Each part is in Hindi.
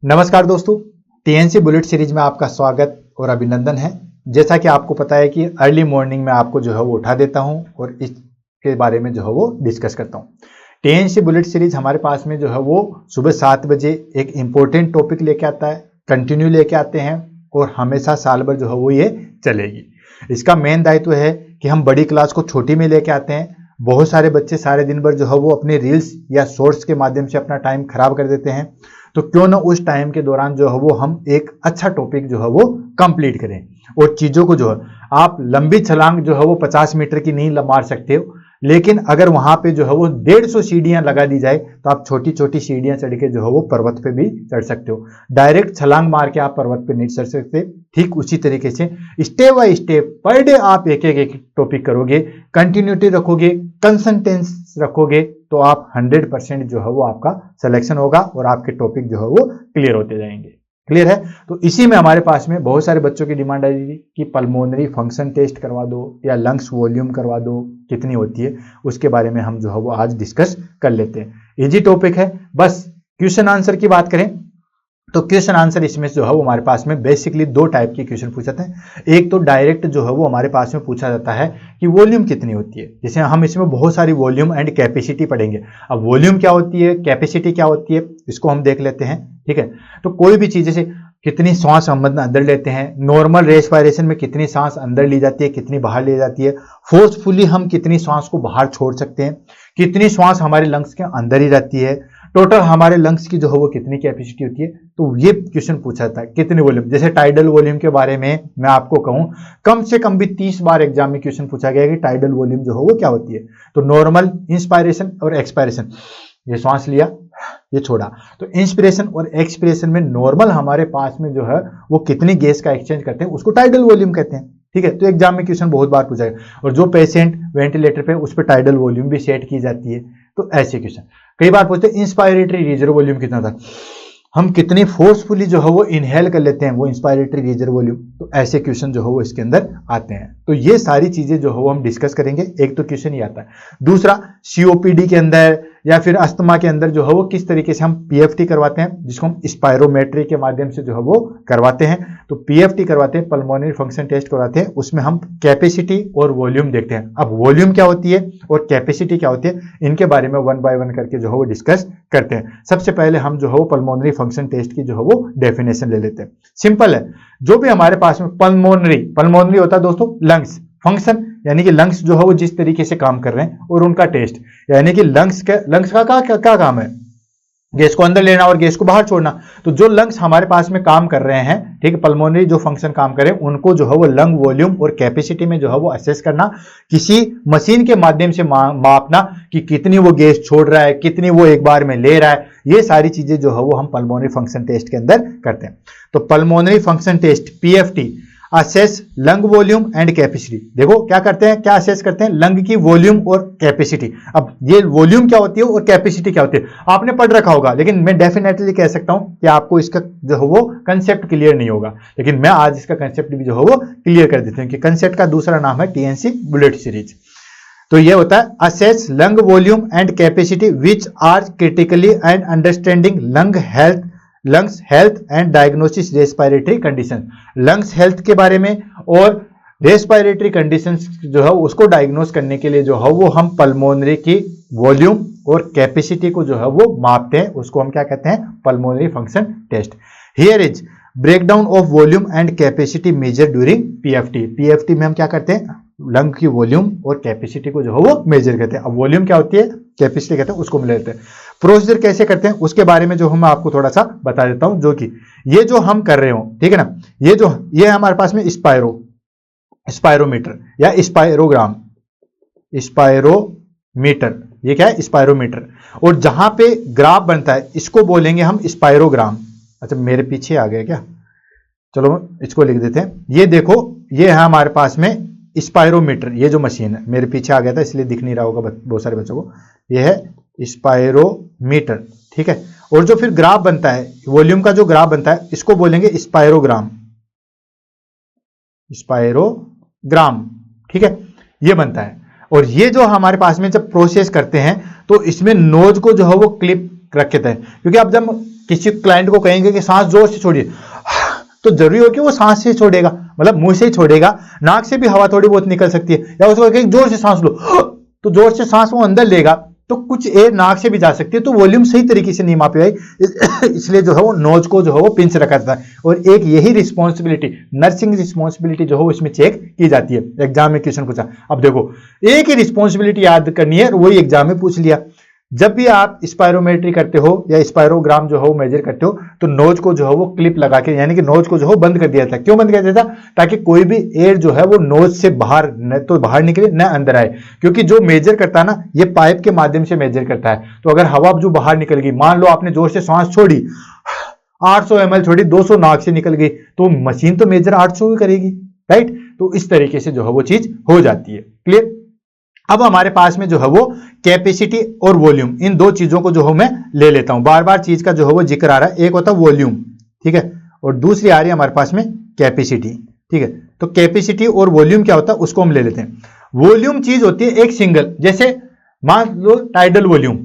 नमस्कार दोस्तों, टीएनसी बुलेट सीरीज में आपका स्वागत और अभिनंदन है। जैसा कि आपको पता है कि अर्ली मॉर्निंग में आपको जो है वो उठा देता हूं और इसके बारे में जो है वो डिस्कस करता हूं। टीएनसी बुलेट सीरीज हमारे पास में जो है वो सुबह 7 बजे एक इम्पोर्टेंट टॉपिक लेके आता है, कंटिन्यू लेके आते हैं और हमेशा साल भर जो है वो ये चलेगी। इसका मेन दायित्व है कि हम बड़ी क्लास को छोटी में लेके आते हैं। बहुत सारे बच्चे सारे दिन भर जो है वो अपने रील्स या शॉर्ट्स के माध्यम से अपना टाइम खराब कर देते हैं, तो क्यों ना उस टाइम के दौरान जो है वो हम एक अच्छा टॉपिक जो है वो कंप्लीट करें और चीज़ों को जो है आप लंबी छलांग जो है वो 50 मीटर की नहीं मार सकते हो, लेकिन अगर वहां पे जो है वो 150 सीढ़ियां लगा दी जाए तो आप छोटी छोटी सीढ़ियां चढ़ के जो है वो पर्वत पे भी चढ़ सकते हो। डायरेक्ट छलांग मार के आप पर्वत पे नहीं चढ़ सकते। ठीक उसी तरीके से step by step per day आप एक टॉपिक करोगे, कंटिन्यूटी रखोगे, कंसिस्टेंस रखोगे, तो आप 100% जो है वो आपका सिलेक्शन होगा और आपके टॉपिक जो है वो क्लियर होते जाएंगे। क्लियर है? तो इसी में हमारे पास में बहुत सारे बच्चों की डिमांड आई थी कि पल्मोनरी फंक्शन टेस्ट करवा दो या लंग्स वॉल्यूम करवा दो, कितनी होती है उसके बारे में हम जो है वो आज डिस्कस कर लेते हैं। इजी टॉपिक है। बस क्वेश्चन आंसर की बात करें तो क्वेश्चन आंसर इसमें जो है वो हमारे पास में बेसिकली दो टाइप के क्वेश्चन पूछे जाते हैं। एक तो डायरेक्ट जो है वो हमारे पास में पूछा जाता है कि वॉल्यूम कितनी होती है, जैसे हम इसमें बहुत सारी वॉल्यूम एंड कैपेसिटी पढ़ेंगे। अब वॉल्यूम क्या होती है, कैपेसिटी क्या होती है, इसको हम देख लेते हैं। ठीक है, तो कोई भी चीज जैसे कितनी सांस हम अंदर लेते हैं, नॉर्मल रेस्पिरेशन में कितनी सांस अंदर ली जाती है, कितनी बाहर ली जाती है, फोर्सफुली हम कितनी सांस को बाहर छोड़ सकते हैं, कितनी सांस हमारे लंग्स के अंदर ही रहती है, टोटल हमारे लंग्स की जो है वो कितनी कैपेसिटी होती है। तो ये क्वेश्चन पूछा था कितनी वॉल्यूम। जैसे टाइडल वॉल्यूम के बारे में मैं आपको कहूं, कम से कम भी 30 बार एग्जाम में क्वेश्चन पूछा गया कि टाइडल वॉल्यूम जो है वो क्या होती है। तो नॉर्मल इंस्पायरेशन और एक्सपायरेशन, ये सांस लिया ये छोड़ा, तो इंस्पिरेशन और एक्सपिरेशन में नॉर्मल हमारे पास में जो है वो कितनी गैस का एक्सचेंज करते हैं उसको टाइडल वॉल्यूम कहते हैं। ठीक है, तो एग्जाम में क्वेश्चन बहुत बार पूछा गया। और जो पेशेंट वेंटिलेटर पे उस पर टाइडल वॉल्यूम भी सेट की जाती है। तो ऐसे क्वेश्चन कई बार पूछते हैं इंस्पायरेटरी रिजर्व वॉल्यूम कितना था, हम कितनी फोर्सफुली जो है वो इनहेल कर लेते हैं, वो इंस्पायरेटरी रिजर्व वॉल्यूम। तो ऐसे क्वेश्चन जो है वो इसके अंदर आते हैं। तो ये सारी चीजें जो है वो हम डिस्कस करेंगे। एक तो क्वेश्चन ये आता है। दूसरा, सीओपीडी के अंदर या फिर अस्थमा के अंदर जो है वो किस तरीके से हम पीएफटी करवाते हैं, जिसको हम स्पायरोमेट्री के माध्यम से जो है वो करवाते हैं। तो पीएफटी करवाते हैं, पल्मोनरी फंक्शन टेस्ट करवाते हैं, उसमें हम कैपेसिटी और वॉल्यूम देखते हैं। अब वॉल्यूम क्या होती है और कैपेसिटी क्या होती है, इनके बारे में 1 बाय 1 करके जो है वो डिस्कस करते हैं। सबसे पहले हम जो है वो पल्मोनरी फंक्शन टेस्ट की जो है वो डेफिनेशन ले लेते हैं। सिंपल है, जो भी हमारे पास में पल्मोनरी होता है दोस्तों लंग्स, फंक्शन यानी कि लंग्स जो है वो जिस तरीके से काम कर रहे हैं, और उनका टेस्ट यानी कि लंग्स का क्या काम है, गैस को अंदर लेना और गैस को बाहर छोड़ना। तो जो लंग्स हमारे पास में काम कर रहे हैं, ठीक है, पल्मोनरी जो फंक्शन काम करे, उनको जो है वो लंग वॉल्यूम और कैपेसिटी में जो है वो असेस करना, किसी मशीन के माध्यम से मापना कि कितनी वो गैस छोड़ रहा है, कितनी वो एक बार में ले रहा है। ये सारी चीजें जो है वो हम पल्मोनरी फंक्शन टेस्ट के अंदर करते हैं। तो pulmonary function test PFT, assess lung volume and capacity. देखो क्या करते हैं, क्या असेस करते हैं, लंग की वॉल्यूम और कैपेसिटी। अब ये वॉल्यूम क्या होती है और कैपेसिटी क्या होती है आपने पढ़ रखा होगा, लेकिन मैं डेफिनेटली कह सकता हूं कि आपको इसका जो है वो कंसेप्ट क्लियर नहीं होगा, लेकिन मैं आज इसका कंसेप्ट भी जो है वो क्लियर कर देता हूं कि कंसेप्ट का दूसरा नाम है टीएनसी बुलेट सीरीज। तो ये होता है assess lung volume and capacity which are critically and understanding lungs health and diagnosis respiratory condition. Lungs health के बारे में और रेस्पिरेटरी कंडीशंस जो है उसको डायग्नोस करने के लिए जो है वो हम पल्मोनरी की वॉल्यूम और कैपेसिटी को जो है वो मापते हैं, उसको हम क्या कहते हैं, pulmonary function test. Here is breakdown of volume and capacity measure during PFT. PFT में हम क्या करते हैं, लंग की वॉल्यूम और कैपेसिटी को जो है वो मेजर करते हैं। अब वॉल्यूम क्या होती है, कैपेसिटी कहते हैं, उसको मिला लेते हैं। प्रोसीजर कैसे करते हैं उसके बारे में जो मैं आपको थोड़ा सा बता देता हूं, जो कि ये जो हम कर रहे हो, ठीक है ना, ये हमारे पास में स्पायरोमीटर या स्पायरोमीटर, ये क्या है, स्पायरोमीटर। और जहां पे ग्राफ बनता है इसको बोलेंगे हम स्पायरोग्राम। अच्छा मेरे पीछे आ गया क्या, चलो इसको लिख देते हैं। ये देखो ये है हमारे पास में स्पायरोमीटर, ये जो मशीन है, मेरे पीछे आ गया था इसलिए दिख नहीं रहा होगा बहुत सारे बच्चों को, ये है स्पायरोमीटर। ठीक है, और जो फिर ग्राफ बनता है, वॉल्यूम का जो ग्राफ बनता है, इसको बोलेंगे स्पायरोग्राम। ठीक है, ये बनता है। और ये जो हमारे पास में जब प्रोसेस करते हैं तो इसमें नोज को जो है वो क्लिप रखे थे, क्योंकि अब जब किसी क्लाइंट को कहेंगे कि सांस जोर से छोड़िए, तो जरूरी हो कि वो सांस से छोड़ेगा, मतलब मुंह से ही छोड़ेगा, नाक से भी हवा थोड़ी बहुत निकल सकती है, या उसको कहेंगे जोर से सांस लो, तो जोर से सांस वो अंदर लेगा तो कुछ एयर नाक से भी जा सकती है, तो वॉल्यूम सही तरीके से नहीं मापी गई, इसलिए जो है वो नोज को जो है वो पिंच रखा था। और एक यही रिस्पॉन्सिबिलिटी, नर्सिंग रिस्पॉन्सिबिलिटी जो है इसमें चेक की जाती है। एग्जाम में क्वेश्चन पूछा, अब देखो एक ही रिस्पॉन्सिबिलिटी याद करनी है, वही एग्जाम में पूछ लिया। जब भी आप स्पायरोमेट्री करते हो या स्पायरोग्राम जो है वो मेजर करते हो, तो नोज को जो है वो क्लिप लगा के, यानी कि नोज को जो है बंद कर दिया था। क्यों बंद कर दिया था? ताकि कोई भी एयर जो है वो नोज से बाहर न तो बाहर निकले न अंदर आए, क्योंकि जो मेजर करता है ना, ये पाइप के माध्यम से मेजर करता है। तो अगर हवा जो बाहर निकल गई, मान लो आपने जोर से सांस छोड़ी, 800 ml छोड़ी, 200 नाक से निकल गई, तो मशीन तो मेजर 800 ही करेगी, राइट। तो इस तरीके से जो है वो चीज हो जाती है। क्लियर? अब हमारे पास में जो है वो कैपेसिटी और वॉल्यूम, इन दो चीजों को जो है मैं ले लेता हूं। बार बार चीज का जो है वो जिक्र आ रहा है, एक होता है वॉल्यूम, ठीक है, और दूसरी आ रही है हमारे पास में कैपेसिटी, ठीक है। तो कैपेसिटी और वॉल्यूम क्या होता है उसको हम ले लेते हैं। वॉल्यूम चीज होती है एक सिंगल, जैसे मान लो टाइडल वॉल्यूम,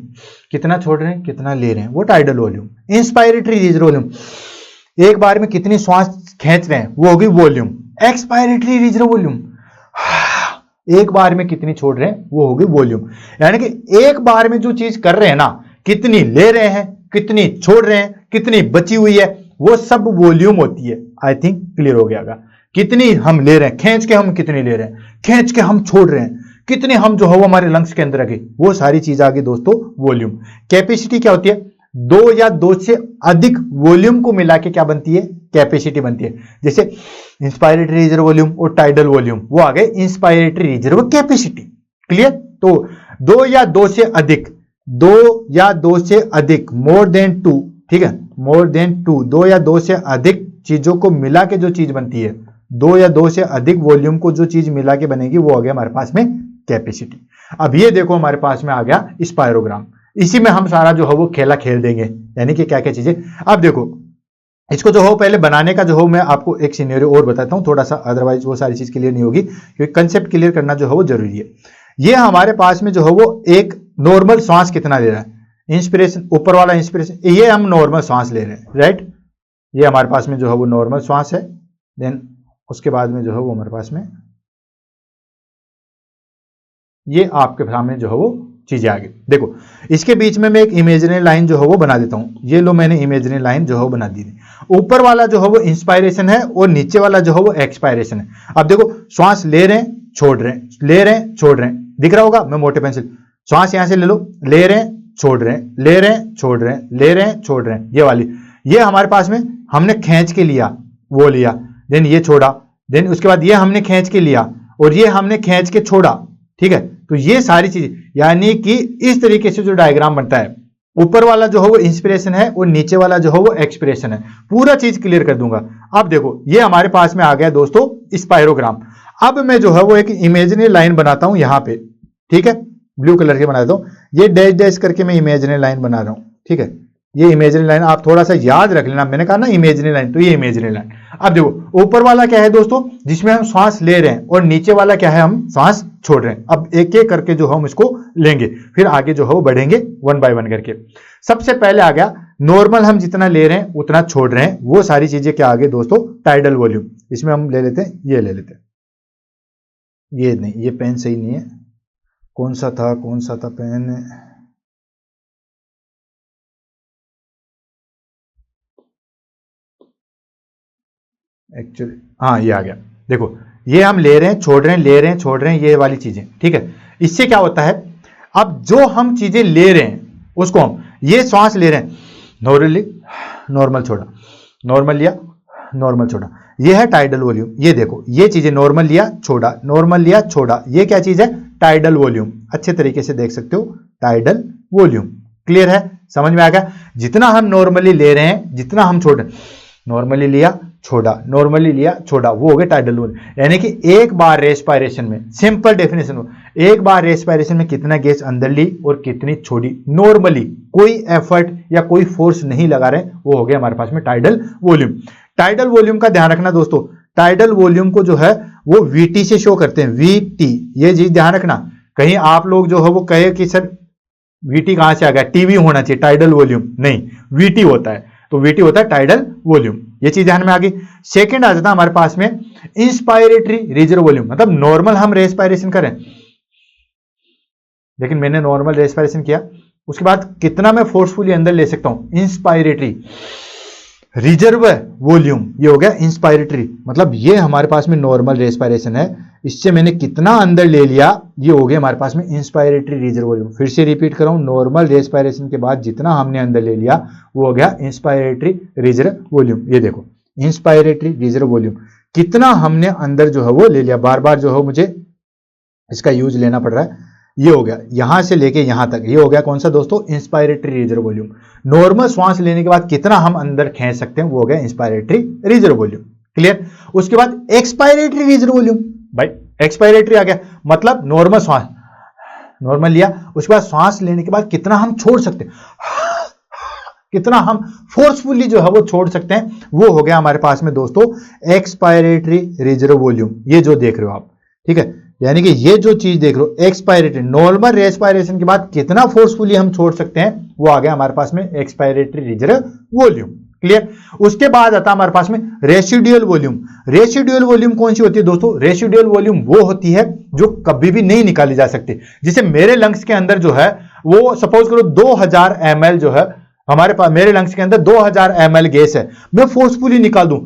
कितना छोड़ रहे हैं कितना ले रहे हैं, वो tidal volume. Inspiratory reserve volume, एक बार में कितनी श्वास खींच रहे हैं, वो होगी वॉल्यूम। एक्सपायरेटरी रिजर्व वॉल्यूम, एक बार में कितनी छोड़ रहे हैं, वो होगी वॉल्यूम। यानी कि एक बार में जो चीज कर रहे हैं ना, कितनी ले रहे हैं, कितनी छोड़ रहे हैं, कितनी बची हुई है, वो सब वॉल्यूम होती है। आई थिंक क्लियर हो गया होगा। कितनी हम ले रहे हैं, खींच के हम कितनी ले रहे हैं, खींच के हम छोड़ रहे हैं, कितने हम जो है वो हमारे लंग्स के अंदर रखे, वो सारी चीज आ गई दोस्तों वॉल्यूम। कैपेसिटी क्या होती है? दो या दो से अधिक वॉल्यूम को मिला के क्या बनती है? कैपेसिटी बनती है। जैसे इंस्पायरेटरी रिजर्व वॉल्यूम और टाइडल वॉल्यूम, वो आ गए इंस्पायरेटरी रिजर्व कैपेसिटी। क्लियर? तो दो या दो से अधिक, दो या दो से अधिक, मोर देन टू, ठीक है, मोर देन टू, दो या दो से अधिक चीजों को मिला के जो चीज बनती है, दो या दो से अधिक वॉल्यूम को जो चीज मिला के बनेगी, वो आ गया हमारे पास में कैपेसिटी। अब ये देखो हमारे पास में आ गया स्पायरोग्राम, इसी में हम सारा जो है वो खेला खेल देंगे, यानी कि क्या क्या चीजें। अब देखो इसको जो हो पहले बनाने का जो हो मैं आपको एक सिनेरियो और बताता हूं थोड़ा सा, अदरवाइज वो सारी चीज क्लियर नहीं होगी, क्योंकि कंसेप्ट क्लियर करना जो है वो जरूरी है। ये हमारे पास में जो है वो एक नॉर्मल सांस कितना ले रहा है, इंस्पिरेशन, ऊपर वाला इंस्पिरेशन, ये हम नॉर्मल सांस ले रहे हैं, राइट। ये हमारे पास में जो है वो नॉर्मल सांस है। देन उसके बाद में जो है वो हमारे पास में ये आपके सामने जो है वो चीजें आ गई। देखो इसके बीच में मैं एक इमेजिनरी लाइन जो है वो बना देता हूं। ये लो मैंने इमेजिनरी लाइन जो है वो बना दी थी। ऊपर वाला जो है वो इंस्पायरेशन है और नीचे वाला जो है वो एक्सपायरेशन है। अब देखो श्वास ले रहे हैं, छोड़ रहे हैं, ले रहे हैं, छोड़ रहे हैं, दिख रहा होगा, मैं मोटे पेंसिल, श्वास यहां से ले लो, ले रहे हैं, छोड़ रहे हैं, ले रहे हैं, छोड़ रहे हैं, ले रहे हैं, छोड़ रहे हैं, ये वाली, ये हमारे पास में हमने खींच के लिया, वो लिया, देन ये छोड़ा, देन उसके बाद ये हमने खींच के लिया और ये हमने खींच के छोड़ा, ठीक है। तो ये सारी चीजें, यानी कि इस तरीके से जो डायग्राम बनता है, ऊपर वाला जो है वो इंस्पिरेशन है और नीचे वाला जो है वो एक्सपिरेशन है। पूरा चीज क्लियर कर दूंगा। अब देखो ये हमारे पास में आ गया दोस्तों स्पायरोग्राम। अब मैं जो है वो एक इमेजिनरी लाइन बनाता हूं यहां पे, ठीक है, ब्लू कलर के बना देता हूं। ये डैश डैश करके मैं इमेजिनरी लाइन बना रहा हूं, ठीक है। ये इमेजिनरी लाइन आप थोड़ा सा याद रख लेना, मैंने कहा ना इमेजिनरी लाइन, तो ये इमेजिनरी लाइन। अब देखो ऊपर वाला क्या है दोस्तों, जिसमें हम सांस ले रहे हैं, और नीचे वाला क्या है, हम सांस छोड़ रहे हैं। अब एक एक करके जो हम इसको लेंगे, फिर आगे जो है वो बढ़ेंगे वन बाय वन करके। सबसे पहले आ गया नॉर्मल, हम जितना ले रहे हैं उतना छोड़ रहे हैं, वो सारी चीजें क्या आ गई दोस्तों, टाइडल वॉल्यूम। इसमें हम ले लेते हैं, ये ले लेते हैं, ये नहीं, ये पेन सही नहीं है, कौन सा था पेन, एक्चुअली हाँ ये आ गया। देखो ये हम ले रहे हैं, छोड़ रहे हैं, ले रहे हैं, छोड़ रहे हैं, ये वाली चीजें, ठीक है। इससे क्या होता है, अब जो हम चीजें ले रहे हैं उसको हम, ये श्वास ले रहे हैं, नॉर्मली, नॉर्मल छोड़ा, नॉर्मल लिया, नॉर्मल छोड़ा, ये है टाइडल वॉल्यूम। ये देखो ये चीजें, नॉर्मल लिया, छोड़ा, नॉर्मल लिया, छोड़ा, ये क्या चीज है, टाइडल वॉल्यूम। अच्छे तरीके से देख सकते हो, टाइडल वॉल्यूम। क्लियर है, समझ में आ गया। जितना हम नॉर्मली ले रहे हैं, जितना हम छोड़ रहे हैं, नॉर्मली लिया, छोड़ा, नॉर्मली लिया, छोड़ा, वो हो गया टाइडल वॉल्यूम। यानी कि एक बार रेस्पायरेशन में, सिंपल डेफिनेशन, एक बार रेस्पायरेशन में कितना गैस अंदर ली और कितनी छोड़ी, नॉर्मली कोई एफर्ट या कोई फोर्स नहीं लगा रहे, वो हो गया हमारे पास में टाइडल वॉल्यूम। टाइडल वॉल्यूम का ध्यान रखना दोस्तों, टाइडल वॉल्यूम को जो है वो वीटी से शो करते हैं, वीटी, ये चीज ध्यान रखना। कहीं आप लोग जो है वो कहे कि सर वीटी कहां से आ गया, टीवी होना चाहिए, टाइडल वॉल्यूम नहीं, वीटी होता है, तो वीटी होता है टाइडल वॉल्यूम, ये चीज ध्यान में आ गई। सेकंड आ जाता है हमारे पास में इंस्पायरेटरी रिजर्व वॉल्यूम, मतलब नॉर्मल हम रेस्पिरेशन करें, लेकिन मैंने नॉर्मल रेस्पिरेशन किया, उसके बाद कितना मैं फोर्सफुली अंदर ले सकता हूं, इंस्पायरेटरी रिजर्व वॉल्यूम, ये हो गया इंस्पायरेटरी, मतलब ये हमारे पास में नॉर्मल रेस्पिरेशन है, इससे मैंने कितना अंदर ले लिया, ये हो गया हमारे पास में इंस्पायरेटरी रिजर्व वॉल्यूम। फिर से रिपीट कर रहा हूं, नॉर्मल रेस्पिरेशन के बाद जितना हमने अंदर ले लिया वो हो गया इंस्पायरेटरी रिजर्व वॉल्यूम। ये देखो इंस्पायरेटरी रिजर्व वॉल्यूम, कितना हमने अंदर जो है वो ले लिया, बार बार जो है मुझे इसका यूज लेना पड़ रहा है, ये हो गया यहां से लेके यहां तक, ये हो गया कौन सा दोस्तों, इंस्पायरेटरी रिजर्व वॉल्यूम। नॉर्मल श्वास लेने के बाद कितना हम अंदर खींच सकते हैं वो हो गया इंस्पायरेटरी रिजर्व वॉल्यूम, क्लियर। उसके बाद एक्सपायरेटरी रिजर्व वॉल्यूम, भाई एक्सपायरेटरी आ गया, मतलब नॉर्मल श्वास, नॉर्मल लिया, उसके बाद श्वास लेने के बाद कितना हम छोड़ सकते हैं, कितना हम फोर्सफुली जो है वो छोड़ सकते हैं, वो हो गया हमारे पास में दोस्तों एक्सपायरेटरी रिजर्व वॉल्यूम। ये जो देख रहे हो आप, ठीक है, यानी कि ये जो चीज देख रहे हो एक्सपायरेटरी, नॉर्मल रेस्पिरेशन के बाद कितना फोर्सफुली हम छोड़ सकते हैं, वो आ गया हमारे पास में एक्सपायरेटरी रिजर्व वॉल्यूम, क्लियर। उसके बाद आता है हमारे पास में रेसिडुअल वॉल्यूम। रेसिडुअल वॉल्यूम कौन सी होती है दोस्तों, रेसिडुअल वॉल्यूम वो होती है जो कभी भी नहीं निकाली जा सकती। जैसे मेरे लंग्स के अंदर जो है वो सपोज करो 2000 ml जो है हमारे पास, मेरे लंग्स के अंदर 2000 ml गैस है, मैं फोर्सफुली निकाल दूं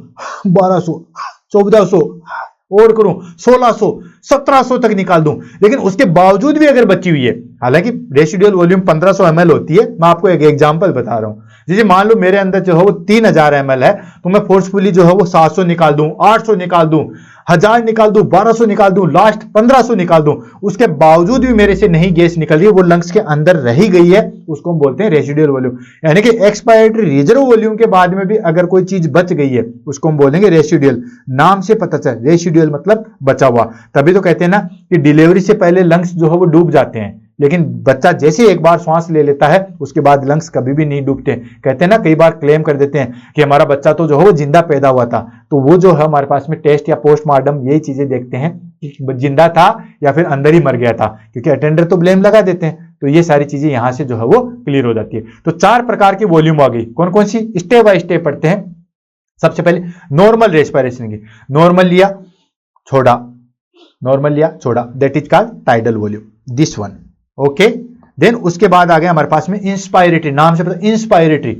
1200 1400 और करूं 1600 1700 तक निकाल दूं, लेकिन उसके बावजूद भी अगर बची हुई है, हालांकि रेसिडुअल वॉल्यूम 1500 ml होती है, मैं आपको एक एग्जांपल बता रहा हूं। जैसे मान लो मेरे अंदर जो है वो 3000 ml है, तो मैं फोर्सफुली जो है वो 700 निकाल दूं, 800 निकाल दूं, 1000 निकाल दूं, 1200 निकाल दूं, लास्ट 1500 निकाल दूं, उसके बावजूद भी मेरे से नहीं गैस निकल रही है, वो लंग्स के अंदर रही गई है, उसको हम बोलते हैं रेसिडुअल वॉल्यूम। यानी कि एक्सपायरेटरी रिजर्व वॉल्यूम के बाद में भी अगर कोई चीज बच गई है उसको हम बोलेंगे रेसिडुअल। नाम से पता चल, रेसिडुअल मतलब बचा हुआ, तभी तो कहते हैं ना कि डिलीवरी से पहले लंग्स जो है वो डूब जाते हैं, लेकिन बच्चा जैसे एक बार श्वास ले लेता है उसके बाद लंग्स कभी भी नहीं डूबते। कहते हैं ना, कई बार क्लेम कर देते हैं कि हमारा बच्चा तो जो है वो जिंदा पैदा हुआ था, तो वो जो है हमारे पास में टेस्ट या पोस्टमार्टम यही चीजें देखते हैं कि जिंदा था या फिर अंदर ही मर गया था, क्योंकि अटेंडर तो ब्लेम लगा देते हैं। तो ये सारी चीजें यहां से जो है वो क्लियर हो जाती है। तो 4 प्रकार की वॉल्यूम आ गई, कौन कौन सी, स्टेप बाय स्टेप पढ़ते हैं। सबसे पहले नॉर्मल रेस्पिरेशन की, नॉर्मल लिया छोड़ा, नॉर्मल लिया छोड़ा, that is called tidal volume, this one, okay. Then उसके बाद आ गया हमारे पास में इंस्पायरेटरी, नाम से पता, इंस्पायरेटरी,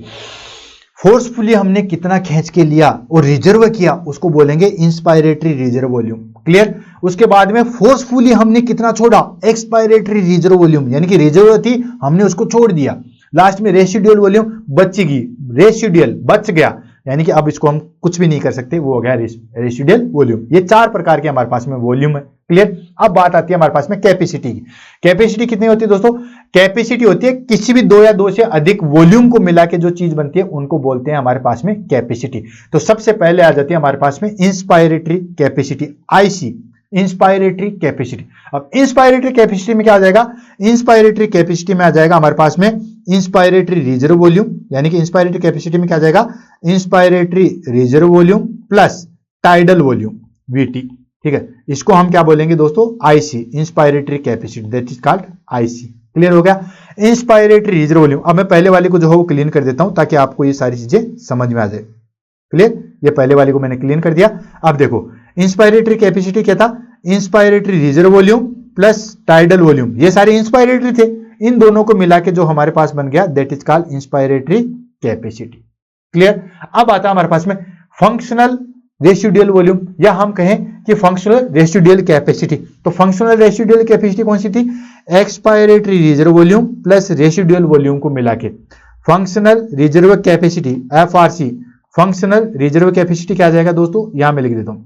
फोर्सफुली हमने कितना खींच के लिया और रिजर्व किया उसको बोलेंगे इंस्पायरेटरी रिजर्व वॉल्यूम, क्लियर। उसके बाद में फोर्सफुली हमने कितना छोड़ा, एक्सपायरेटरी रिजर्व वॉल्यूम, यानी कि रिजर्व थी हमने उसको छोड़ दिया। लास्ट में रेसिडुअल वॉल्यूम, बचेगी, रेसिडुअल बच गया, यानी कि अब इसको हम कुछ भी नहीं कर सकते, वो हो गया रेसिडुअल वॉल्यूम। ये 4 प्रकार के हमारे पास में वॉल्यूम है, क्लियर। अब बात आती है हमारे पास में कैपेसिटी की। कैपेसिटी कितनी होती है दोस्तों, कैपेसिटी होती है किसी भी 2 या 2 से अधिक वॉल्यूम को मिला के जो चीज बनती है उनको बोलते हैं हमारे पास में कैपेसिटी। तो सबसे पहले आ जाती है हमारे पास में inspiratory capacity, IC, inspiratory capacity. अब इंस्पायरेटरी कैपेसिटी में क्या आ जाएगा, इंस्पायरेटरी कैपेसिटी में आ जाएगा हमारे पास में इंस्पायरेटरी रिजर्व वॉल्यूम, यानी कि इंस्पायरेटरी कैपेसिटी में क्या आ जाएगा, inspiratory reserve volume plus tidal volume, VT, ठीक है। इसको हम क्या बोलेंगे दोस्तों, IC, inspiratory capacity, that is called IC, clear हो गया। इंस्पायरेटरी रिजर्व वॉल्यूम, अब मैं पहले वाले को जो है वो क्लीन कर देता हूं ताकि आपको ये सारी चीजें समझ में आ जाए, क्लियर। ये पहले वाले को मैंने क्लीन कर दिया। अब देखो इंस्पायरेटरी कैपेसिटी क्या था, inspiratory reserve volume plus tidal volume, ये सारे इंस्पायरेटरी थे, इन दोनों को मिला के जो हमारे पास बन गया that is called inspiratory capacity, clear. अब आता है हमारे पास में फंक्शनल रेसिडुअल वॉल्यूम, या हम कहें कि फंक्शनल रेसिडुअल कैपेसिटी। तो फंक्शनल रेसिडुअल कैपेसिटी कौन सी थी, expiratory reserve volume plus residual volume को मिला के functional reserve capacity, FRC. Functional reserve capacity क्या आ जाएगा दोस्तों, यहां मैं लिख देता हूं,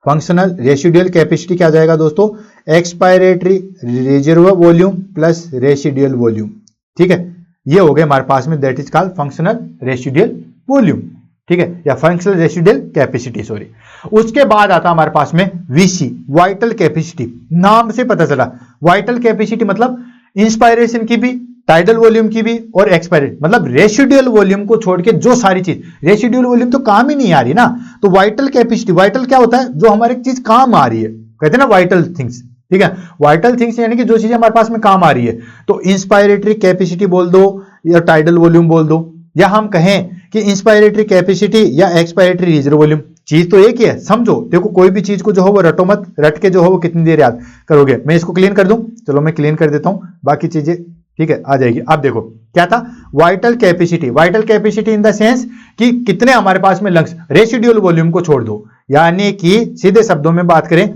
फंक्शनल रेसिडुअल कैपेसिटी क्या आ जाएगा दोस्तों, expiratory reserve volume plus residual volume, ठीक है। ये हो गए हमारे पास में that is called functional residual volume, ठीक है, या फंक्शनल रेसिडुअल कैपेसिटी, सॉरी। उसके बाद आता हमारे पास में वीसी, वाइटल कैपेसिटी। नाम से पता चला वाइटल कैपेसिटी मतलब इंस्पायरेशन की भी, टाइडल वॉल्यूम की भी और एक्सपायरेट, मतलब रेसिडुअल वॉल्यूम को छोड़ के जो सारी चीज, रेसिडुअल वॉल्यूम तो काम ही नहीं आ रही ना, तो वाइटल कैपेसिटी, वाइटल क्या होता है, जो हमारे चीज काम आ रही है, कहते हैं ना वाइटल थिंग्स, ठीक है। वाइटल थिंग्स यानी कि जो चीजें हमारे पास में काम आ रही है, तो इंस्पायरेटरी कैपेसिटी बोल दो या टाइडल वॉल्यूम बोल दो, या हम कहें कि इंस्पायरेटरी कैपेसिटी या एक्सपायरेटरी रिजर्व वॉल्यूम, चीज तो एक ही है। समझो, देखो कोई भी चीज को जो हो वो रटो मत, रट के जो हो वो कितनी देर याद करोगे। मैं इसको क्लीन कर दूं, चलो मैं क्लीन कर देता हूं, बाकी चीजें ठीक है आ जाएगी। अब देखो क्या था, vital capacity, vital capacity in the sense कि कितने हमारे पास में लंग्स, रेसिडुअल वॉल्यूम को छोड़ दो, यानी कि सीधे शब्दों में बात करें,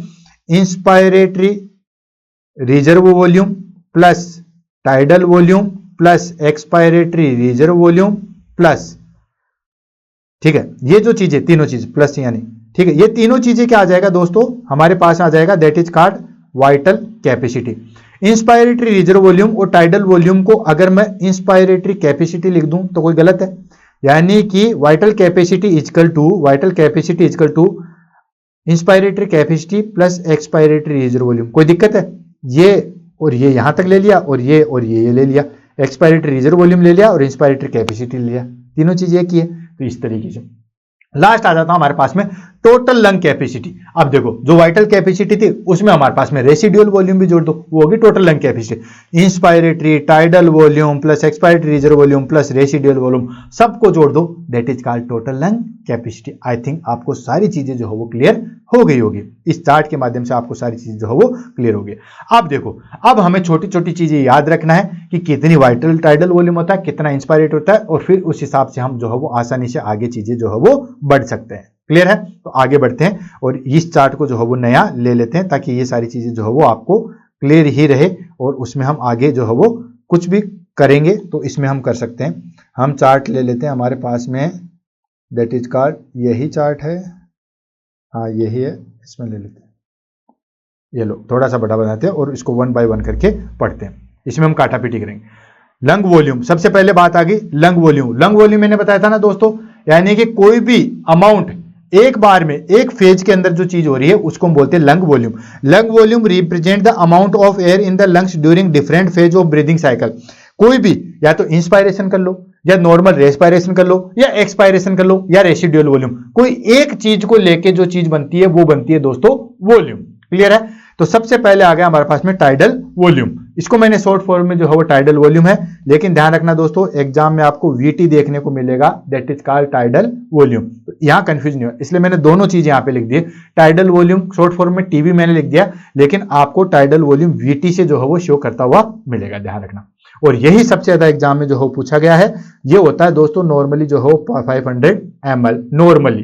inspiratory reserve volume plus tidal volume plus expiratory reserve volume plus, ठीक है, ये जो चीजें तीनों चीज प्लस यानी, ठीक है, ये तीनों चीजें क्या आ जाएगा दोस्तों हमारे पास आ जाएगा, that is called vital capacity. Inspiratory reserve volume और टाइडल वॉल्यूम को अगर मैं इंस्पायरेटरी कैपेसिटी लिख दूं तो कोई गलत है, यानी कि vital capacity is equal to inspiratory capacity plus expiratory reserve volume. कोई दिक्कत है, ये और ये यहां तक ले लिया और ये ले लिया, एक्सपायरेटरी रिजर्व वॉल्यूम ले लिया और इंस्पायरेटरी कैपेसिटी ले लिया, तीनों चीजें एक ही है। तो इस तरीके से लास्ट आ जाता हमारे पास में टोटल लंग कैपेसिटी। अब देखो जो वाइटल कैपेसिटी थी उसमें हमारे पास में रेसिडुअल वॉल्यूम भी जोड़ दो, वो होगी total lung capacity. Inspiratory tidal volume plus expiratory reserve volume plus residual volume सबको जोड़ दो, that is called total lung capacity. I think आपको सारी चीजें जो है वो क्लियर हो गई होगी, इस चार्ट के माध्यम से आपको सारी चीजें जो है वो क्लियर होगी। अब देखो, अब हमें छोटी छोटी चीजें याद रखना है कि कितनी वाइटल टाइडल वॉल्यूम होता है, कितना इंस्पायरेट होता है, और फिर उस हिसाब से हम जो है वो आसानी से आगे चीजें जो है वो बढ़ सकते हैं। क्लियर है? तो आगे बढ़ते हैं और इस चार्ट को जो है वो नया ले लेते हैं ताकि ये सारी चीजें जो है वो आपको क्लियर ही रहे, और उसमें हम आगे जो है वो कुछ भी करेंगे तो इसमें हम कर सकते हैं। हम चार्ट ले लेते हैं हमारे पास में, दैट इज कॉल्ड, यही चार्ट है, हाँ यही है, इसमें ले लेते हैं। ये लो थोड़ा सा बड़ा बनाते हैं और इसको 1 बाय 1 करके पढ़ते हैं, इसमें हम काटापीटी करेंगे। लंग वॉल्यूम, सबसे पहले बात आ गई लंग वॉल्यूम। लंग वॉल्यूम मैंने बताया था ना दोस्तों, यानी कि कोई भी अमाउंट एक बार में एक फेज के अंदर जो चीज हो रही है उसको हम बोलते हैं lung volume. Lung volume represent the amount of air in the lungs during different phase of breathing cycle. कोई भी या तो इंस्पायरेशन कर लो या नॉर्मल रेस्पायरेशन कर लो या एक्सपायरेशन कर लो या रेसिडुअल वॉल्यूम, कोई एक चीज को लेके जो चीज बनती है वो बनती है दोस्तों वॉल्यूम। क्लियर है? तो सबसे पहले आ गया हमारे पास में टाइडल वॉल्यूम, इसको मैंने शॉर्ट फॉर्म में जो है वो टाइडल वॉल्यूम है, लेकिन ध्यान रखना दोस्तों एग्जाम में आपको वीटी देखने को मिलेगा, that is called tidal volume. तो यहां कंफ्यूज नहीं हो, इसलिए मैंने दोनों चीज यहां पे लिख दी, टाइडल वॉल्यूम शॉर्ट फॉर्म में टीवी मैंने लिख दिया, लेकिन आपको टाइडल वॉल्यूम वीटी से जो है वो शो करता हुआ मिलेगा, ध्यान रखना। और यही सबसे ज्यादा एग्जाम में जो है पूछा गया है, ये होता है दोस्तों नॉर्मली जो है 500 ml नॉर्मली।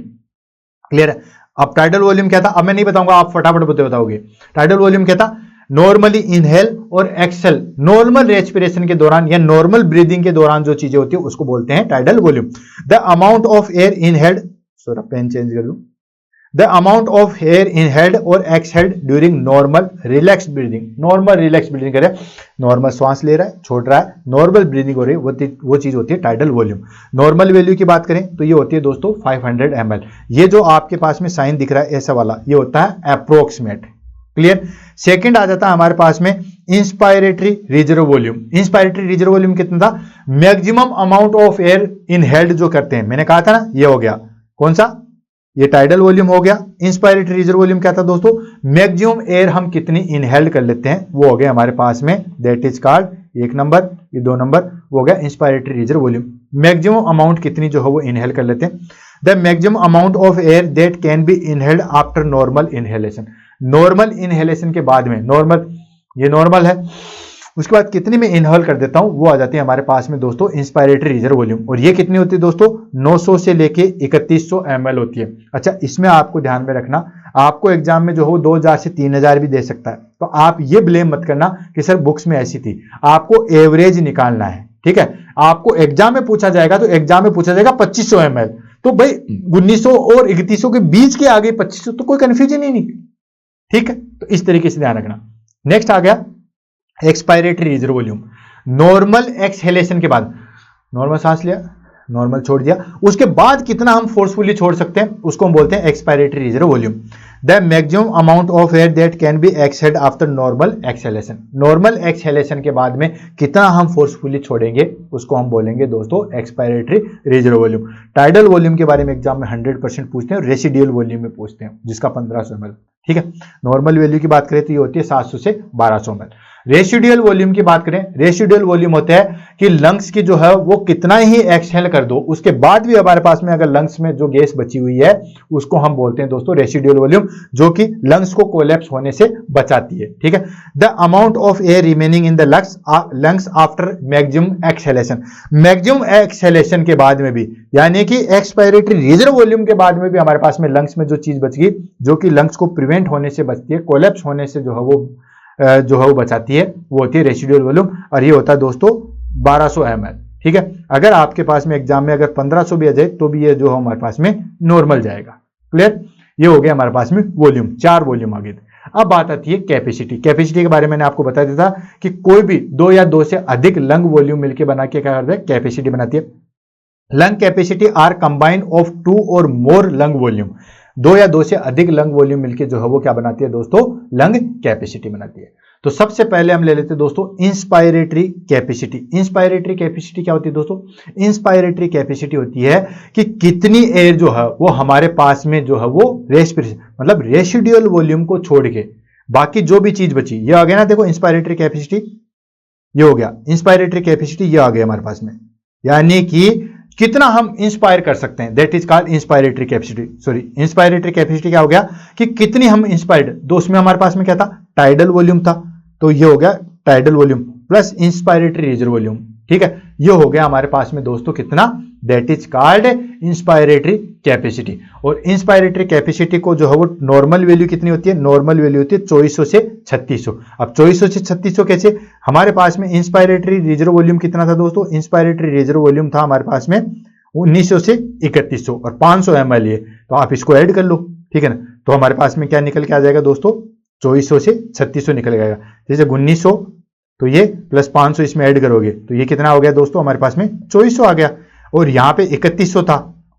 क्लियर है? अब टाइडल वॉल्यूम क्या था, अब मैं नहीं बताऊंगा, आप फटाफट बताओगे। टाइडल वॉल्यूम क्या था, नॉर्मली इनहेल और एक्सेल, नॉर्मल रेस्पिरेशन के दौरान या नॉर्मल ब्रीदिंग के दौरान जो चीजें होती है उसको बोलते हैं tidal volume. The amount of air inhaled, थोड़ा पेन चेंज कर दूं, the amount of air inhaled और exhaled during normal relax breathing. Normal relax breathing करे, नॉर्मल श्वास ले रहा है, छोड़ रहा है, नॉर्मल ब्रीदिंग हो रही है, वो चीज होती है टाइडल वॉल्यूम। नॉर्मल वैल्यू की बात करें तो ये होती है दोस्तों 500 ml। ये जो आपके पास में साइन दिख रहा है ऐसा वाला, ये होता है अप्रोक्सीमेट। क्लियर? सेकंड आ जाता है हमारे पास में inspiratory reserve volume. Inspiratory reserve volume कितना था, maximum amount of air inhaled जो करते हैं, मैंने कहा था ना ये हो गया, कौन सा, ये टाइडल वॉल्यूम हो गया। इंस्पायरेटरी रिजर्व वॉल्यूम क्या था दोस्तों, मैक्सिमम एयर हम कितनी इनहेल्ड कर लेते हैं, वो हो गया हमारे पास में, दैट इज कॉल्ड, 1 नंबर, ये 2 नंबर, वो हो गया inspiratory reserve volume. Maximum amount कितनी जो है वो इनहेल कर लेते हैं। The maximum amount of air that can be inhaled after normal inhalation. Normal inhalation के बाद में, नॉर्मल, ये नॉर्मल है, उसके बाद कितनी में इनहेल कर देता हूं वो आ जाती है हमारे पास में दोस्तों इंस्पायरेटरी रिजर्व वॉल्यूम। और ये कितनी होती है दोस्तों, 900 से लेके 3100 ml होती है। अच्छा, इसमें आपको ध्यान में रखना, आपको एग्जाम में जो हो 2000 से 3000 भी दे सकता है, तो आप ये ब्लेम मत करना कि सर बुक्स में ऐसी थी, आपको एवरेज निकालना है। ठीक है? आपको एग्जाम में पूछा जाएगा तो एग्जाम में पूछा जाएगा 2500 ml, तो भाई 1900 और 3100 के बीच के आगे 2500, तो कोई कंफ्यूजन ही नहीं। ठीक है? तो इस तरीके से ध्यान रखना। नेक्स्ट आ गया expiratory reserve volume. Normal exhalation के बाद, नॉर्मल सांस लिया, नॉर्मल छोड़ दिया, उसके बाद कितना हम फोर्सफुली छोड़ सकते हैं उसको हम बोलते हैं expiratory reserve volume. The maximum amount of air that can be exhaled after normal exhalation. Normal exhalation के बाद में कितना हम फोर्सफुली छोड़ेंगे उसको हम बोलेंगे दोस्तों expiratory reserve volume. Tidal volume के बारे में एग्जाम में 100% पूछते हैं, रेसिडुअल वॉल्यूम में पूछते हैं जिसका 1500 ml। ठीक है। नॉर्मल वैल्यू की बात करें तो ये होती है 700 से 1200 ml। रेसिडुअल वॉल्यूम की बात करें, रेसिडुअल वॉल्यूम होता है कि लंग्स की जो है वो कितना ही एक्सहेल कर दो, उसके बाद भी हमारे पास में अगर लंग्स में जो गैस बची हुई है उसको हम बोलते हैं दोस्तों रेसिडुअल वॉल्यूम, जो कि लंग्स को कोलैप्स होने से बचाती है। ठीक है। The amount of air remaining in the lungs after maximum exhalation, maximum exhalation के बाद में भी, यानी कि एक्सपायरेटरी रिजर्व वॉल्यूम के बाद में भी हमारे पास में लंग्स में जो चीज बच गई, जो कि लंग्स को प्रिवेंट होने से बचती है, कोलैप्स होने से जो है वो बचाती है, वो होती है रेसिडुअल वॉल्यूम, और ये होता है दोस्तों 1200 ml। ठीक है। अगर आपके पास में एग्जाम में अगर 1500 भी आ जाए तो भी ये जो है हमारे पास में नॉर्मल जाएगा। क्लियर। ये हो गया हमारे पास में वॉल्यूम, 4 वॉल्यूम आ गए। अब बात आती है कैपेसिटी। कैपेसिटी के बारे में मैंने आपको बता दिया था कि कोई भी 2 या 2 से अधिक लंग वॉल्यूम मिलकर बना के क्या करता है, कैपेसिटी बनाती है। Lung capacity are combine of 2 और मोर लंग वॉल्यूम, 2 या 2 से अधिक लंग वॉल्यूम मिलके जो है वो क्या बनाती है दोस्तों, लंग कैपेसिटी बनाती है। तो सबसे पहले हम ले लेते हैं दोस्तों इंस्पायरेटरी कैपेसिटी। इंस्पायरेटरी कैपेसिटी क्या होती है दोस्तों, इंस्पायरेटरी कैपेसिटी होती है कि कितनी एयर जो है वो हमारे पास में जो है वो रेस्पिरेशन मतलब रेसिडुअल वॉल्यूम को छोड़ के बाकी जो भी चीज बची, ये आ गया ना, देखो इंस्पायरेटरी कैपेसिटी, ये हो गया इंस्पायरेटरी कैपेसिटी, ये आ गया हमारे पास में, यानी कि कितना हम इंस्पायर कर सकते हैं, that is called inspiratory capacity. Sorry, inspiratory capacity क्या हो गया कि कितनी हम इंस्पायर्ड, तो उसमें हमारे पास में क्या था, टाइडल वॉल्यूम था, तो ये हो गया tidal volume plus inspiratory reserve volume. ठीक है। ये हो गया हमारे पास में दोस्तों कितना, that is called inspiratory capacity. और इंस्पायरेटरी कैपेसिटी को जो है वो नॉर्मल वैल्यू कितनी होती है, नॉर्मल वैल्यू होती है 2400 से 3600। अब 2400 से 3600 कैसे, हमारे पास में इंस्पायरेटरी रिजर्व वॉल्यूम कितना था दोस्तों, इंस्पायरेटरी रिजर्व वॉल्यूम था हमारे पास में 1900 से 3100 और 500 ml है, तो आप इसको ऐड कर लो। ठीक है ना। तो हमारे पास में क्या निकल के आ जाएगा दोस्तों, 2400 से 3600 निकल जाएगा। जैसे 1900 तो ये प्लस 500 इसमें ऐड करोगे तो ये कितना हो गया दोस्तों, हमारे पास में 2400 आ गया। और यहाँ पे 3100 था।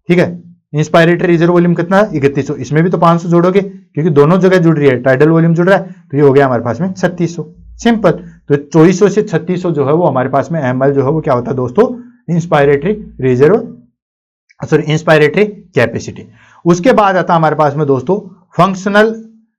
ठीक है। इंस्पायरेटरी रिजर्व वॉल्यूम कितना, 3100, इसमें भी तो 500 जोड़ोगे क्योंकि दोनों जगह जुड़ रही है, टाइडल वॉल्यूम जुड़ रहा है, तो ये हो गया हमारे पास में 3600। सिंपल। तो 2400 से 3600 जो है वो हमारे पास में ml जो है वो क्या होता है दोस्तों, इंस्पायरेटरी कैपेसिटी। उसके बाद आता हमारे पास में दोस्तों functional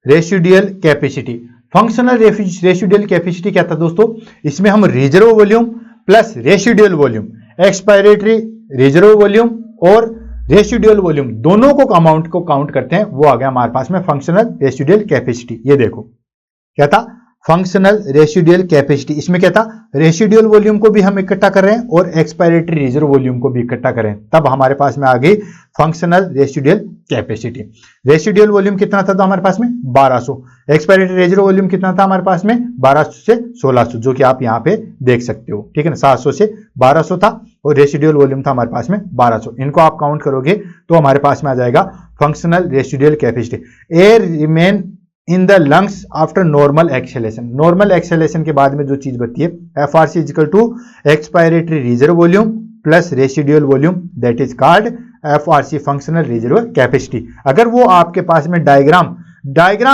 residual capacity. Functional residual capacity क्या था दोस्तों, इसमें हम reserve volume plus residual volume, expiratory reserve volume और रेसिडुअल वॉल्यूम दोनों को अमाउंट को काउंट करते हैं, वो आ गया हमारे पास में फंक्शनल रेसिडुअल कैपेसिटी। ये देखो क्या था, फंक्शनल रेसिडुअल कैपेसिटी। इसमें क्या था, रेसिडुअल वॉल्यूम को भी हम इकट्ठा कर रहे हैं और एक्सपायरेटरी रिजर्व वॉल्यूम को भी इकट्ठा कर रहे हैं, तब हमारे पास में आ गई functional residual capacity. Residual volume कितना था तो हमारे पास में 1200, एक्सपायरेटरी रिजर्व वॉल्यूम कितना था हमारे पास में 1200 से 1600, जो कि आप यहाँ पे देख सकते हो। ठीक है ना, 700 से 1200 था और रेसिडुअल वॉल्यूम था हमारे पास में 1200। इनको आप काउंट करोगे तो हमारे पास में आ जाएगा functional residual capacity. Air remain in the lungs after normal exhalation, normal exhalation के बाद में जो चीज बचती है, FRC equal to expiratory reserve volume plus residual volume, that is called FRC functional reserve capacity. अगर वो आपके पास में डायग्राम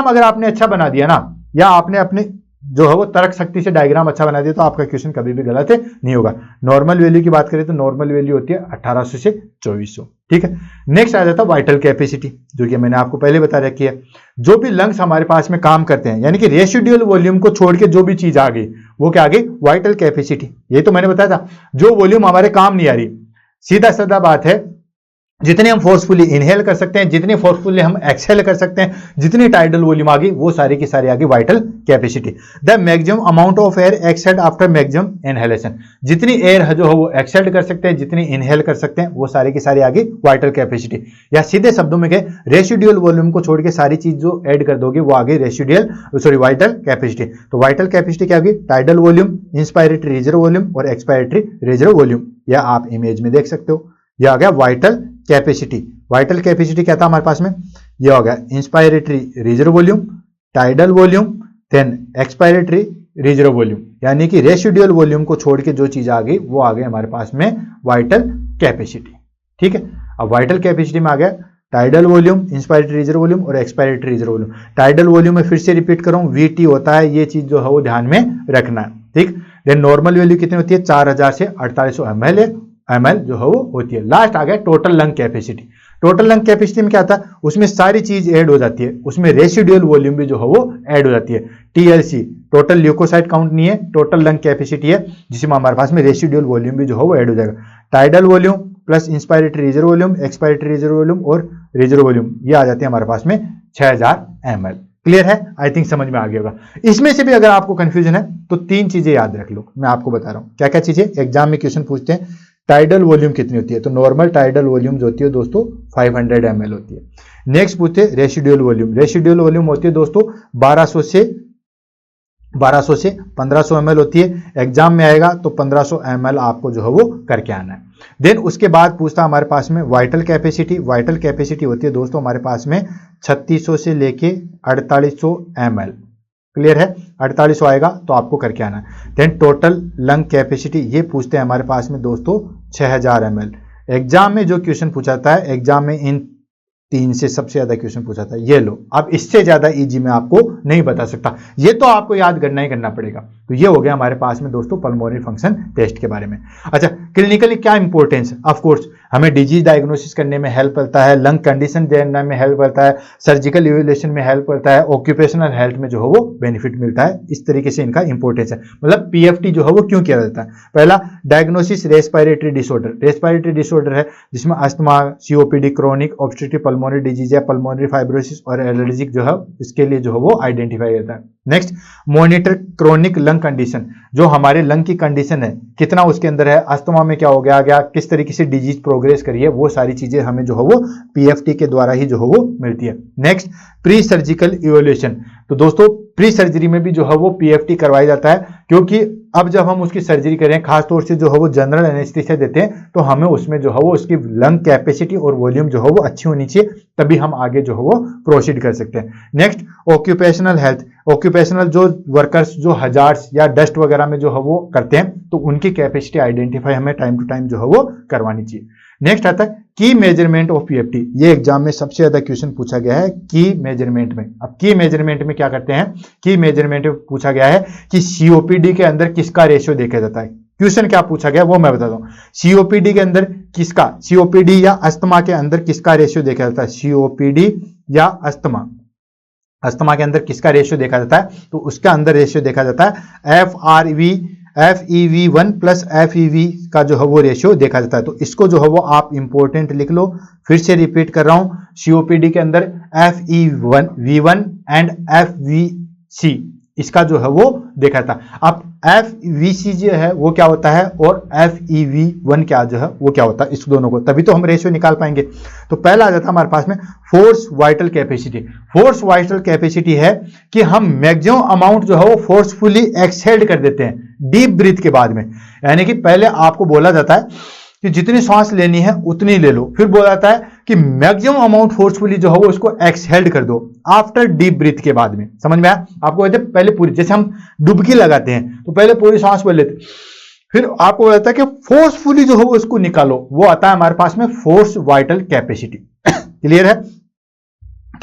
अगर आपने अच्छा बना दिया ना, या आपने अपने जो है वो तर्क शक्ति से डायग्राम अच्छा बना दिया, तो आपका क्वेश्चन कभी भी गलत नहीं होगा। नॉर्मल वैल्यू की बात करें तो नॉर्मल वैल्यू होती है 1800 से 2400। ठीक है। नेक्स्ट आ जाता है वाइटल कैपेसिटी, जो कि मैंने आपको पहले बता रखी है। जो भी लंग्स हमारे पास में काम करते हैं, यानी कि रेसिडुअल वॉल्यूम को छोड़ के जो भी चीज आ गई, वो क्या आ गई, वाइटल कैपेसिटी। ये तो मैंने बताया था, जो वॉल्यूम हमारे काम नहीं आ रही, सीधा साधा बात है, जितने हम फोर्सफुली इनहेल कर सकते हैं, जितनी फोर्सफुली हम एक्सहेल कर सकते हैं, जितनी टाइडल वॉल्यूम आ गई, वो सारी की सारी आ गई vital capacity. The maximum amount of air exhaled after maximum inhalation, जितनी एयर है जो है वो एक्सहेल्ड कर सकते हैं, जितनी इनहेल कर सकते हैं, वो सारी की सारी आ गई वाइटल कैपेसिटी। या सीधे शब्दों में कहे, रेसिडुअल वॉल्यूम को छोड़ के सारी चीज जो ऐड कर दोगे वो आ गई वाइटल कैपेसिटी। तो वाइटल कैपेसिटी क्या होगी, tidal volume, inspiratory reserve volume और एक्सपायरेटरी रिजर्व वॉल्यूम। या आप इमेज में देख सकते हो, यह आ गया वाइटल कैपेसिटी। वाइटल कैपेसिटी क्या था हमारे पास में, यह हो गया inspiratory reserve volume, tidal volume, then expiratory reserve volume, यानी कि रेसिडुअल वॉल्यूम को छोड़ के जो चीज आ गई वो आ गई हमारे पास में वाइटल कैपेसिटी। ठीक है। अब वाइटल कैपेसिटी में आ गया tidal volume, inspiratory reserve volume और expiratory reserve volume. Tidal volume में फिर से रिपीट करूं, वीटी होता है, ये चीज जो है वो ध्यान में रखना है। ठीक। देन नॉर्मल वैल्यू कितनी होती है, 4000 से 4800 ml जो है वो होती है। लास्ट आ गया total lung capacity. Total lung capacity में क्या आता है, उसमें सारी चीज ऐड हो जाती है, उसमें रेसिडुअल वॉल्यूम भी जो है वो ऐड हो जाती है। टीएलसी टोटल ल्यूकोसाइट काउंट नहीं है, टोटल लंग कैपेसिटी है, जिसमें हमारे पास में रेसिडुअल वॉल्यूम भी जो है वो ऐड हो जाएगा। Tidal volume plus inspiratory reserve volume, expiratory reserve volume और रिजर्व वॉल्यूम, ये आ जाते हैं हमारे पास में 6000 ml। क्लियर है? आई थिंक समझ में आ गया होगा। इसमें से भी अगर आपको कंफ्यूजन है तो 3 चीजें याद रख लो, मैं आपको बता रहा हूं क्या क्या चीजें। एग्जाम में क्वेश्चन पूछते हैं टाइडल वॉल्यूम कितनी होती है, तो नॉर्मल टाइडल वॉल्यूम जो होती है दोस्तों 500 ml होती है। नेक्स्ट पूछते हैं रेसिडुअल वॉल्यूम, रेसिडुअल वॉल्यूम होती है दोस्तों 1200 से 1500 ml होती है। एग्जाम में आएगा तो 1500 ml आपको जो है वो करके आना है। देन उसके बाद पूछता हमारे पास में वाइटल कैपेसिटी, वाइटल कैपेसिटी होती है दोस्तों हमारे पास में 3600 से लेके 4800 ml। क्लियर है? 4800 आएगा तो आपको करके आना है। देन टोटल लंग कैपेसिटी ये पूछते हैं हमारे पास में दोस्तों 6000 ml। एग्जाम में जो क्वेश्चन पूछा जाता है, एग्जाम में इन 3 से सबसे ज्यादा क्वेश्चन पूछा था, ये लो। अब इससे ज्यादा इजी मैं आपको नहीं बता सकता, ये तो आपको याद करना ही करना पड़ेगा। तो ये हो गया हमारे पास में दोस्तों पल्मोनरी फंक्शन टेस्ट के बारे में। अच्छा, क्लिनिकली क्या इंपॉर्टेंस, ऑफ कोर्स हमें डिजीज डायग्नोसिस करने में हेल्प करता है, लंग कंडीशन जानने में हेल्प करता है, सर्जिकल इवैल्यूएशन में हेल्प करता है, ऑक्यूपेशनल हेल्थ में जो है वो बेनिफिट मिलता है। इस तरीके से इनका इंपॉर्टेंस है। मतलब पीएफटी जो है वो क्यों किया जाता है? पहला diagnosis respiratory disorder, respiratory disorder है जिसमें asthma, COPD, chronic obstructive pulmonary disease या पल्मोनरी फाइब्रोसिस और एलर्जिक जो है इसके लिए जो है वो आइडेंटिफाई करता है। Next monitor chronic lung condition, जो हमारे लंग की कंडीशन है कितना उसके अंदर है, अस्थमा में क्या हो गया, किस तरीके से डिजीज प्रोग्रेस करी है, वो सारी चीजें हमें जो है वो पीएफटी के द्वारा ही जो है वो मिलती है। नेक्स्ट प्री सर्जिकल इवैल्यूएशन, तो दोस्तों प्री सर्जरी में भी जो है वो पीएफटी करवाया जाता है, क्योंकि अब जब हम उसकी सर्जरी करें, खासतौर से जो है वो जनरल एनेस्थीसिया देते हैं, तो हमें उसमें जो है वो उसकी लंग कैपेसिटी और वॉल्यूम जो है वो अच्छी होनी चाहिए, तभी हम आगे जो है वो प्रोसीड कर सकते हैं। नेक्स्ट ऑक्यूपेशनल हेल्थ, ऑक्यूपेशनल जो वर्कर्स जो हजार्ड्स या डस्ट वगैरह में जो है वो करते हैं, तो उनकी कैपेसिटी आइडेंटिफाई हमें टाइम टू टाइम जो है वो करवानी चाहिए। नेक्स्ट आता है की मेजरमेंट ऑफ पीएफटी, ये एग्जाम में सबसे ज्यादा क्वेश्चन पूछा गया है की मेजरमेंट में। अब की मेजरमेंट में क्या करते हैं, की मेजरमेंट में पूछा गया है कि सीओपीडी के अंदर किसका रेशियो देखा जाता है। क्वेश्चन क्या पूछा गया वो मैं बताता हूं। सीओपीडी के अंदर किसका, सीओपीडी या अस्थमा के अंदर किसका रेशियो देखा जाता है, सीओपीडी या अस्थमा, अस्थमा के अंदर किसका रेशियो देखा जाता है, तो उसका अंदर रेशियो देखा जाता है FEV1 प्लस FEV का जो है वो रेशियो देखा जाता है। तो इसको जो है वो आप इंपॉर्टेंट लिख लो, फिर से रिपीट कर रहा हूं, सीओपीडी के अंदर FEV1 एंड FVC इसका जो है वो देखा था। अब FVC जो है वो क्या होता है और FEV1 क्या जो है वो क्या होता है, इस दोनों को, तभी तो हम रेशियो निकाल पाएंगे। तो पहला आ जाता है हमारे पास में force vital capacity. Force vital capacity है कि हम मैक्सिमम अमाउंट जो है वो फोर्सफुली एक्सहेल्ड कर देते हैं डीप ब्रीथ के बाद में, यानी कि पहले आपको बोला जाता है कि जितनी सांस लेनी है उतनी ले लो, फिर बोला जाता है कि मैक्सिमम अमाउंट फोर्सफुली जो है वो उसको एक्सहेल्ड कर दो आफ्टर डीप ब्रीथ के बाद में। समझ में आया? आपको कहते हैं पहले पूरी, जैसे हम डुबकी लगाते हैं तो पहले पूरी सांस में लेते, फिर आपको बोला जाता है कि फोर्सफुली जो है वो उसको निकालो, वो आता है हमारे पास में फोर्स वाइटल कैपेसिटी। क्लियर है?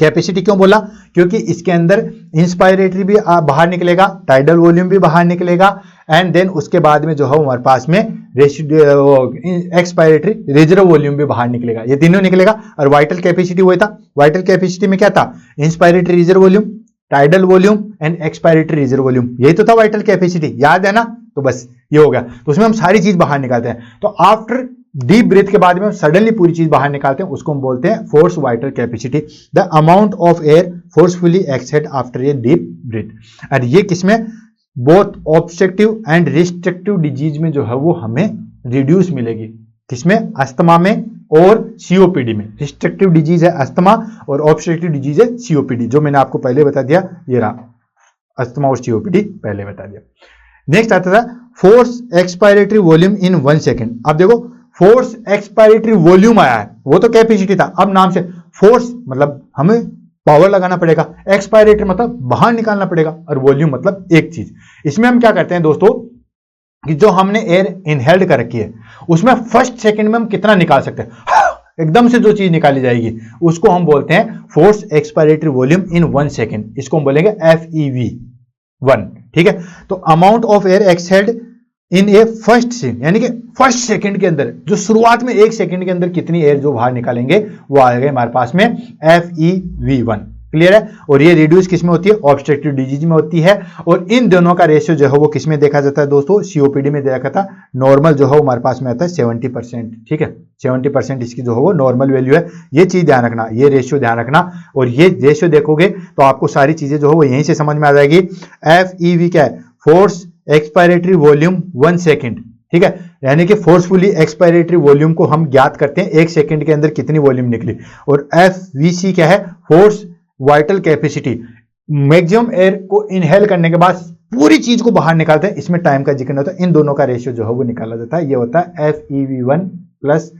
कैपेसिटी क्यों बोला? क्योंकि इसके अंदर इंस्पायरेटरी भी बाहर निकलेगा, टाइडल वॉल्यूम भी बाहर निकलेगा, एंड देन उसके बाद में जो है हमारे पास में एक्सपायरेटरी रिजर्व वॉल्यूम भी बाहर निकलेगा, ये तीनों निकलेगा। और वाइटल कैपेसिटी वही था, वाइटल कैपेसिटी में क्या था, inspiratory reserve volume, tidal volume and expiratory reserve volume, यही तो था वाइटल कैपेसिटी, याद है ना? तो बस ये हो गया, तो उसमें हम सारी चीज बाहर निकालते हैं। तो आफ्टर डीप ब्रीथ के बाद में हम सडनली पूरी चीज बाहर निकालते हैं, उसको हम बोलते हैं force vital capacity, the amount of air forcefully exhaled after a deep breath. और ये किसमें, both obstructive and restrictive disease में जो है वो हमें रिड्यूस मिलेगी। किसमें? अस्थमा में और सीओपीडी में। रिस्ट्रिक्टिव डिजीज है अस्थमा और ऑब्स्ट्रक्टिव डिजीज है सीओपीडी, जो मैंने आपको पहले बता दिया, ये रहा अस्थमा और सीओपीडी पहले बता दिया। नेक्स्ट आता था फोर्स एक्सपायरेटरी वॉल्यूम इन 1 सेकेंड। अब देखो फोर्स एक्सपायरेटरी वॉल्यूम आया है, वो तो कैपेसिटी था, अब नाम से फोर्स मतलब हमें पावर लगाना पड़ेगा, एक्सपायरेटरी मतलब बाहर निकालना पड़ेगा, और वॉल्यूम मतलब एक चीज। इसमें हम क्या करते हैं दोस्तों कि जो हमने एयर इनहेल्ड कर रखी है उसमें फर्स्ट सेकंड में हम कितना निकाल सकते हैं, एकदम से जो चीज निकाली जाएगी उसको हम बोलते हैं फोर्स एक्सपायरेटरी वॉल्यूम इन 1 सेकेंड, इसको हम बोलेंगे FEV1। ठीक है? तो amount of air exhaled in A first second, यानी कि फर्स्ट सेकंड के अंदर, जो शुरुआत में 1 सेकंड के अंदर कितनी एयर जो बाहर निकालेंगे वो आएगा हमारे पास में FeV1। क्लियर है। और ये रिड्यूस किस में होती है, ऑब्स्ट्रक्टिव डिजीज में होती है। और इन दोनों का रेशियो जो है वो किस में देखा जाता है दोस्तों, सीओपीडी में देखा था। नॉर्मल जो है हमारे पास में आता है 70%। ठीक है, 70% इसकी जो है वो नॉर्मल वैल्यू है। ये चीज ध्यान रखना, ये रेशियो ध्यान रखना। और ये रेशियो देखोगे तो आपको सारी चीजें जो है वो यहीं से समझ में आ जाएगी। FeV क्या है, फोर्स एक्सपायरेटरी वॉल्यूम 1 सेकेंड। ठीक है, यानी कि फोर्सफुली एक्सपायरेटरी वॉल्यूम को हम ज्ञात करते हैं 1 सेकेंड के अंदर कितनी वॉल्यूम निकली। और FVC क्या है, force vital capacity, maximum air को इनहेल करने के बाद पूरी चीज को बाहर निकालते हैं, इसमें टाइम का जिक्र होता है। इन दोनों का रेशियो जो है वो निकाला जाता है, ये होता है FeV1 प्लस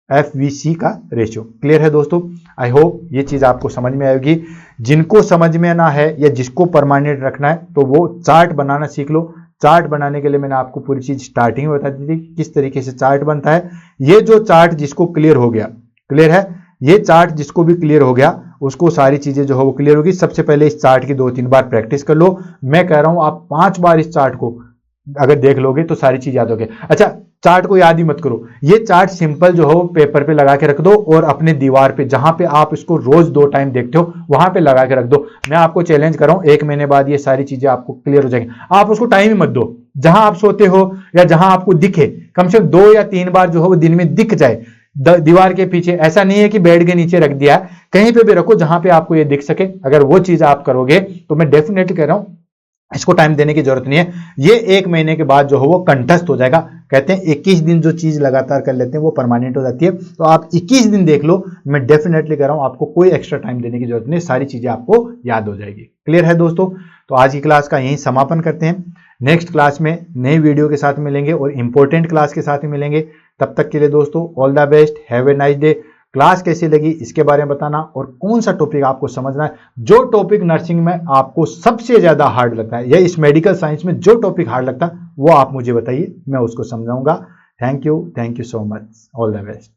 FVC का रेशियो। क्लियर है दोस्तों, आई होप ये चीज आपको समझ में आएगी। जिनको समझ में ना है या जिसको परमानेंट रखना है तो वो चार्ट बनाना सीख लो। चार्ट बनाने के लिए मैंने आपको पूरी चीज स्टार्टिंग में बता दी थी किस तरीके से चार्ट बनता है। ये जो चार्ट जिसको क्लियर हो गया, क्लियर है, ये चार्ट जिसको भी क्लियर हो गया उसको सारी चीजें जो है वो क्लियर होगी। सबसे पहले इस चार्ट की 2-3 बार प्रैक्टिस कर लो। मैं कह रहा हूं आप 5 बार इस चार्ट को अगर देख लोगे तो सारी चीज याद होगी। अच्छा, चार्ट को याद ही मत करो, ये चार्ट सिंपल जो हो पेपर पे लगा के रख दो और अपने दीवार पे जहां पे आप इसको रोज 2 टाइम देखते हो वहां पे लगा के रख दो। मैं आपको चैलेंज कर रहा हूं 1 महीने बाद ये सारी चीजें आपको क्लियर हो जाएंगी। आप उसको टाइम ही मत दो, जहां आप सोते हो या जहां आपको दिखे कम से कम 2 या 3 बार जो हो वो दिन में दिख जाए दीवार के पीछे। ऐसा नहीं है कि बेड के नीचे रख दिया, कहीं पे भी रखो जहां पे आपको ये दिख सके। अगर वो चीज आप करोगे तो मैं डेफिनेटली कह रहा हूं इसको टाइम देने की जरूरत नहीं है। ये 1 महीने के बाद जो हो वो कंठस्थ हो जाएगा। कहते हैं 21 दिन जो चीज लगातार कर लेते हैं वो परमानेंट हो जाती है। तो आप 21 दिन देख लो, मैं डेफिनेटली कह रहा हूं आपको कोई एक्स्ट्रा टाइम देने की जरूरत नहीं, सारी चीजें आपको याद हो जाएगी। क्लियर है दोस्तों, तो आज की क्लास का यहीं समापन करते हैं। नेक्स्ट क्लास में नई वीडियो के साथ मिलेंगे और इंपॉर्टेंट क्लास के साथ मिलेंगे। तब तक के लिए दोस्तों all the best, have a nice day. Class कैसी लगी इसके बारे में बताना और कौन सा टॉपिक आपको समझना है। जो टॉपिक नर्सिंग में आपको सबसे ज्यादा हार्ड लगता है या इस मेडिकल साइंस में जो टॉपिक हार्ड लगता है वो आप मुझे बताइए, मैं उसको समझाऊंगा। Thank you so much, all the best.